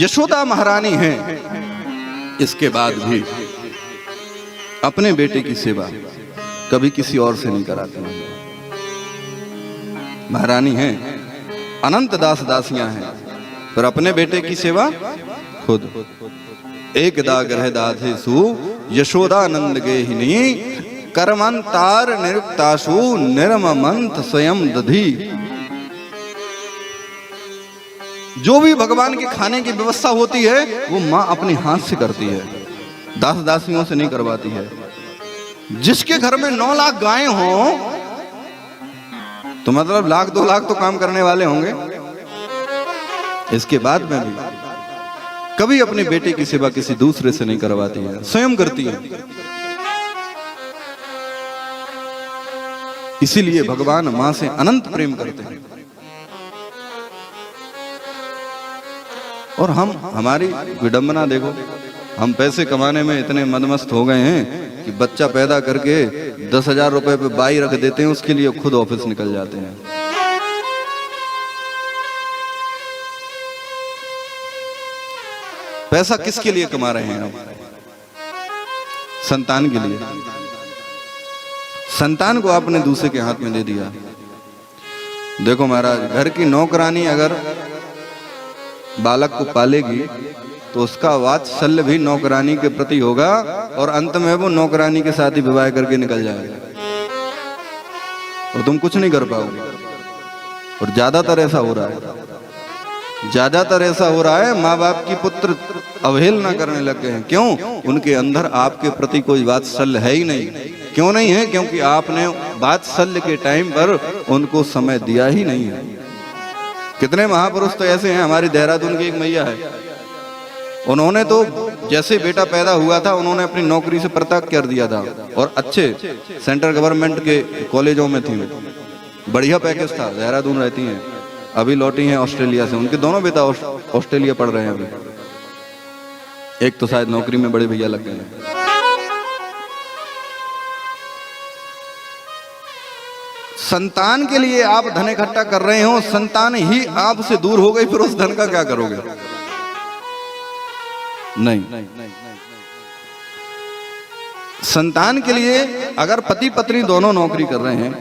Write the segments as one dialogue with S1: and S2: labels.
S1: यशोदा महारानी हैं, इसके बाद भी अपने बेटे की सेवा कभी किसी और से नहीं कराती। महारानी हैं, अनंत दास दासियां हैं, पर अपने बेटे की सेवा खुद। एक दा ग्रह दाधेसु यशोदानंद गेहिनी कर्मंतार निरुक्तासु निर्ममंत स्वयं दधी। जो भी भगवान के खाने की व्यवस्था होती है वो माँ अपने हाथ से करती है, दास दासियों से नहीं करवाती है। जिसके घर में 9 लाख गायें हों तो मतलब 1 लाख 2 लाख तो काम करने वाले होंगे। इसके बाद में भी कभी अपने बेटे की सेवा किसी दूसरे से नहीं करवाती है, स्वयं करती है। इसीलिए भगवान मां से अनंत प्रेम करते हैं। और हमारी विडंबना देखो, हम पैसे कमाने में इतने मदमस्त हो गए हैं कि बच्चा पैदा करके 10,000 रुपए पे बाई रख देते हैं, उसके लिए खुद ऑफिस निकल जाते हैं। पैसा किसके लिए कमा रहे हैं हम? संतान के लिए। संतान को आपने दूसरे के हाथ में दे दिया। देखो महाराज, घर की नौकरानी अगर बालक को पालेगी तो उसका वात्सल्य भी नौकरानी के प्रति होगा और अंत में वो नौकरानी के साथ ही विवाह करके निकल जाएगा और तुम कुछ नहीं कर पाओगे। और ज्यादातर ऐसा हो रहा है, ज्यादातर ऐसा हो रहा है, माँ बाप की पुत्र अवहेलना करने लग गए हैं। क्यों? उनके अंदर आपके प्रति कोई वात्सल्य है ही नहीं। क्यों नहीं है? क्योंकि आपने वात्सल्य के टाइम पर उनको समय दिया ही नहीं है। कितने महापुरुष तो ऐसे हैं, हमारी देहरादून की एक मैया है, उन्होंने तो जैसे बेटा पैदा हुआ था उन्होंने अपनी नौकरी से प्रत्याग कर दिया था और अच्छे सेंट्रल गवर्नमेंट के कॉलेजों में थी, बढ़िया पैकेज था। देहरादून रहती हैं, अभी लौटी हैं ऑस्ट्रेलिया से। उनके दोनों बेटा ऑस्ट्रेलिया पढ़ रहे हैं अभी। एक तो शायद नौकरी में बड़े भैया लग गए हैं। संतान के लिए आप धन इकट्ठा कर रहे हो, संतान ही आपसे दूर हो गई, फिर उस धन का क्या करोगे? नहीं। संतान के लिए अगर पति पत्नी दोनों नौकरी कर रहे हैं,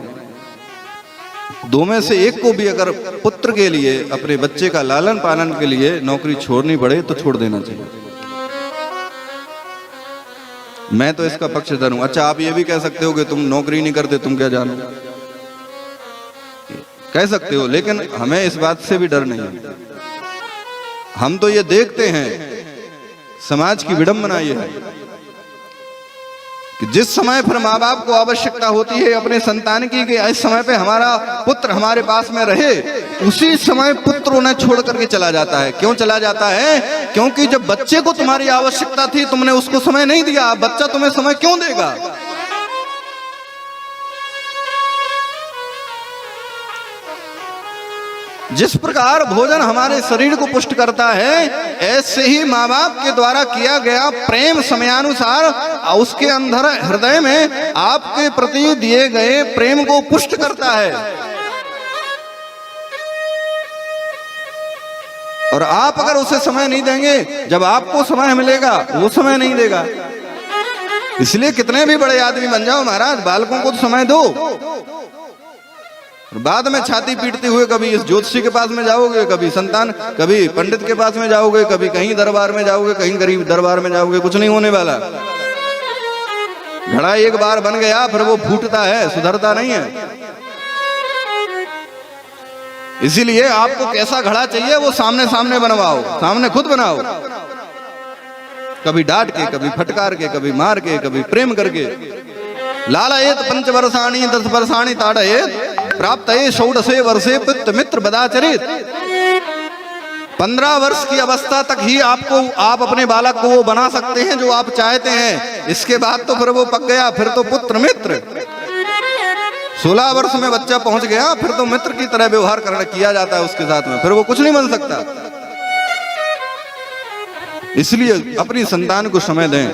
S1: दो में से एक को भी अगर पुत्र के लिए, अपने बच्चे का लालन पालन के लिए नौकरी छोड़नी पड़े तो छोड़ देना चाहिए। मैं तो इसका पक्षधर हूं। अच्छा, आप ये भी कह सकते हो कि तुम नौकरी नहीं करते, तुम क्या जानो, कह सकते हो, लेकिन हमें इस बात से भी डर नहीं है। हम तो ये देखते हैं, समाज की विडंबना ये है कि जिस समय फिर माँ बाप को आवश्यकता होती है अपने संतान की कि इस समय पे हमारा पुत्र हमारे पास में रहे, उसी समय पुत्र उन्हें छोड़ करके चला जाता है। क्यों चला जाता है? क्योंकि जब बच्चे को तुम्हारी आवश्यकता थी तुमने उसको समय नहीं दिया, बच्चा तुम्हें समय क्यों देगा? जिस प्रकार भोजन हमारे शरीर को पुष्ट करता है, ऐसे ही माँ बाप के द्वारा किया गया प्रेम समयानुसार उसके अंदर हृदय में आपके प्रति दिए गए प्रेम को पुष्ट करता है। और आप अगर उसे समय नहीं देंगे, जब आपको समय मिलेगा वो समय नहीं देगा। इसलिए कितने भी बड़े आदमी बन जाओ महाराज, बालकों को तो समय दो। बाद में छाती पीटते हुए कभी इस ज्योतिषी के पास में जाओगे, कभी पंडित के पास में जाओगे, कभी कहीं दरबार में जाओगे, कहीं गरीब दरबार में जाओगे, कुछ नहीं होने वाला। घड़ा एक बार बन गया फिर वो फूटता है, सुधरता नहीं है। इसीलिए आपको कैसा घड़ा चाहिए वो सामने सामने बनवाओ, सामने खुद बनाओ। कभी डांट के, कभी फटकार के, कभी मार के, कभी प्रेम करके। लालयेत 5 वर्षाणि 10 वर्षाणि ताड़येत प्राप्त 16 वर्षे पितृ मित्र बदाचरित। 15 वर्ष की अवस्था तक ही आप अपने बालक को वो बना सकते हैं जो आप चाहते हैं। इसके बाद तो फिर वो पक गया, फिर तो पुत्र मित्र। 16 वर्ष में बच्चा पहुंच गया, फिर तो मित्र की तरह व्यवहार किया जाता है उसके साथ में, फिर वो कुछ नहीं बन सकता। इसलिए अपनी संतान को समय दें।